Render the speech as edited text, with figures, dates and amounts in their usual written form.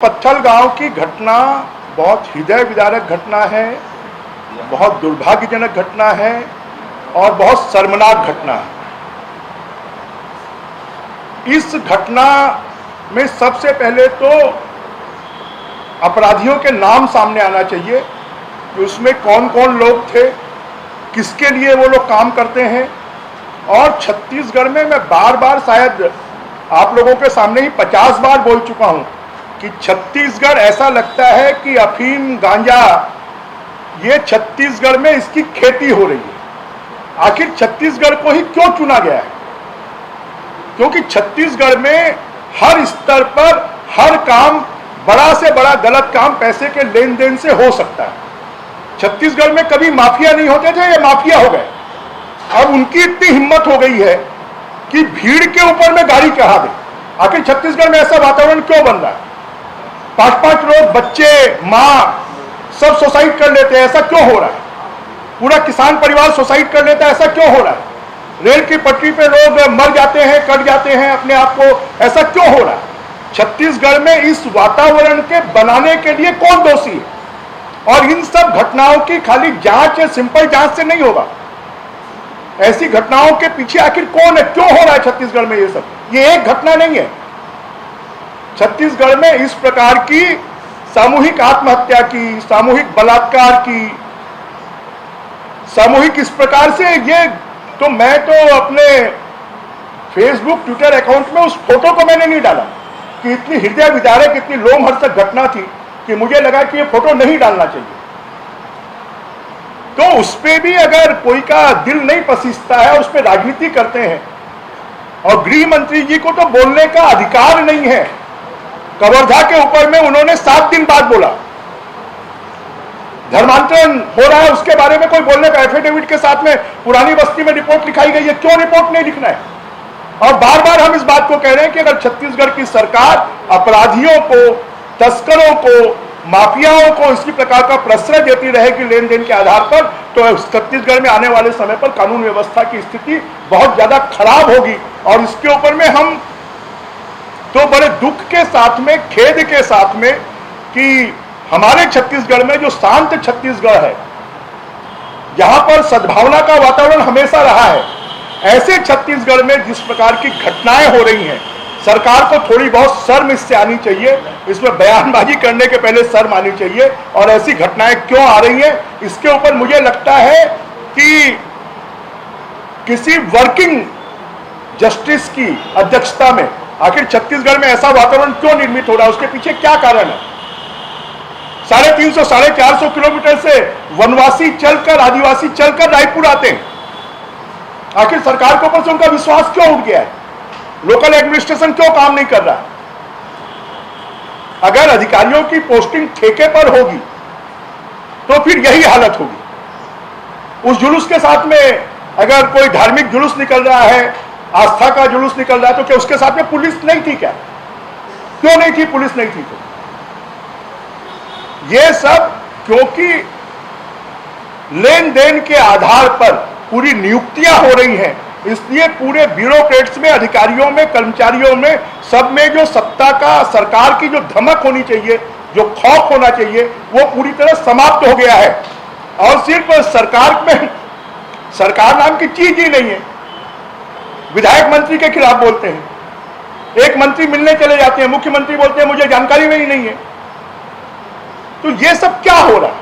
पत्थल गांव की घटना बहुत हृदय विदारक घटना है, बहुत दुर्भाग्यजनक घटना है और बहुत शर्मनाक घटना है। इस घटना में सबसे पहले तो अपराधियों के नाम सामने आना चाहिए कि उसमें कौन कौन लोग थे, किसके लिए वो लोग काम करते हैं। और छत्तीसगढ़ में मैं बार बार शायद आप लोगों के सामने ही 50 बार बोल चुका हूं कि छत्तीसगढ़ ऐसा लगता है कि अफीम गांजा ये छत्तीसगढ़ में इसकी खेती हो रही है। आखिर छत्तीसगढ़ को ही क्यों चुना गया है? क्योंकि छत्तीसगढ़ में हर स्तर पर हर काम, बड़ा से बड़ा गलत काम पैसे के लेन देन से हो सकता है। छत्तीसगढ़ में कभी माफिया नहीं होते थे, ये माफिया हो गए। अब उनकी इतनी हिम्मत हो गई है कि भीड़ के ऊपर में गाड़ी चढ़ा दे। आखिर छत्तीसगढ़ में ऐसा वातावरण क्यों बन रहा है? 5-5 लोग, बच्चे, माँ सब सुसाइड कर लेते हैं, ऐसा क्यों हो रहा है? पूरा किसान परिवार सुसाइड कर लेता है, ऐसा क्यों हो रहा है? रेल की पटरी पे लोग मर जाते हैं, कट जाते हैं अपने आप को, ऐसा क्यों हो रहा है? छत्तीसगढ़ में इस वातावरण के बनाने के लिए कौन दोषी है? और इन सब घटनाओं की खाली जांच, सिंपल जांच से नहीं होगा। ऐसी घटनाओं के पीछे आखिर कौन है, क्यों हो रहा है छत्तीसगढ़ में ये सब? ये एक घटना नहीं है। छत्तीसगढ़ में इस प्रकार की सामूहिक आत्महत्या की, सामूहिक बलात्कार की, सामूहिक इस प्रकार से, ये तो मैं तो अपने फेसबुक, ट्विटर अकाउंट में उस फोटो को मैंने नहीं डाला कि इतनी हृदय विदारक, इतनी लोमहर्षक घटना थी कि मुझे लगा कि ये फोटो नहीं डालना चाहिए। तो उस पर भी अगर कोई का दिल नहीं पसीजता है, उस पर राजनीति करते हैं। और गृह मंत्री जी को तो बोलने का अधिकार नहीं है। कवर्धा के ऊपर में उन्होंने 7 दिन बाद बोला। धर्मांतरण हो रहा है, उसके बारे में कोई बोलने का, एफिडेविट के साथ में पुरानी बस्ती में रिपोर्ट लिखाई गई है, क्यों रिपोर्ट नहीं लिखना है? और बार बार हम इस बात को कह रहे हैं कि अगर छत्तीसगढ़ की सरकार अपराधियों को, तस्करों को, माफियाओं को इसी प्रकार का प्रश्रय देती रहेगी लेन देन के आधार पर, तो छत्तीसगढ़ में आने वाले समय पर कानून व्यवस्था की स्थिति बहुत ज्यादा खराब होगी। और इसके ऊपर में हम तो बड़े दुख के साथ में, खेद के साथ में कि हमारे छत्तीसगढ़ में जो शांत छत्तीसगढ़ है, जहां पर सद्भावना का वातावरण हमेशा रहा है, ऐसे छत्तीसगढ़ में जिस प्रकार की घटनाएं हो रही हैं, सरकार को थोड़ी बहुत शर्म इससे आनी चाहिए। इसमें बयानबाजी करने के पहले शर्म आनी चाहिए। और ऐसी घटनाएं क्यों आ रही हैं, इसके ऊपर मुझे लगता है कि किसी वर्किंग जस्टिस की अध्यक्षता में आखिर छत्तीसगढ़ में ऐसा वातावरण क्यों निर्मित हो रहा है, उसके पीछे क्या कारण है? 350 450 किलोमीटर से वनवासी चलकर, आदिवासी चलकर रायपुर आते हैं। आखिर सरकार के ऊपर से उनका विश्वास क्यों उठ गया है? लोकल एडमिनिस्ट्रेशन क्यों काम नहीं कर रहा? अगर अधिकारियों की पोस्टिंग ठेके पर होगी तो फिर यही हालत होगी। उस जुलूस के साथ में अगर कोई धार्मिक जुलूस निकल रहा है, आस्था का जुलूस निकल रहा है, तो क्या उसके साथ में पुलिस नहीं थी? क्या क्यों नहीं थी? पुलिस नहीं थी। तो ये सब क्योंकि लेन देन के आधार पर पूरी नियुक्तियां हो रही हैं, इसलिए पूरे ब्यूरोक्रेट्स में, अधिकारियों में, कर्मचारियों में, सब में जो सत्ता का, सरकार की जो धमक होनी चाहिए, जो खौफ होना चाहिए, वो पूरी तरह समाप्त हो गया है। और सिर्फ सरकार में, सरकार नाम की चीज ही नहीं है। विधायक मंत्री के खिलाफ बोलते हैं, एक मंत्री मिलने चले जाते हैं, मुख्यमंत्री बोलते हैं मुझे जानकारी में ही नहीं है। तो ये सब क्या हो रहा है?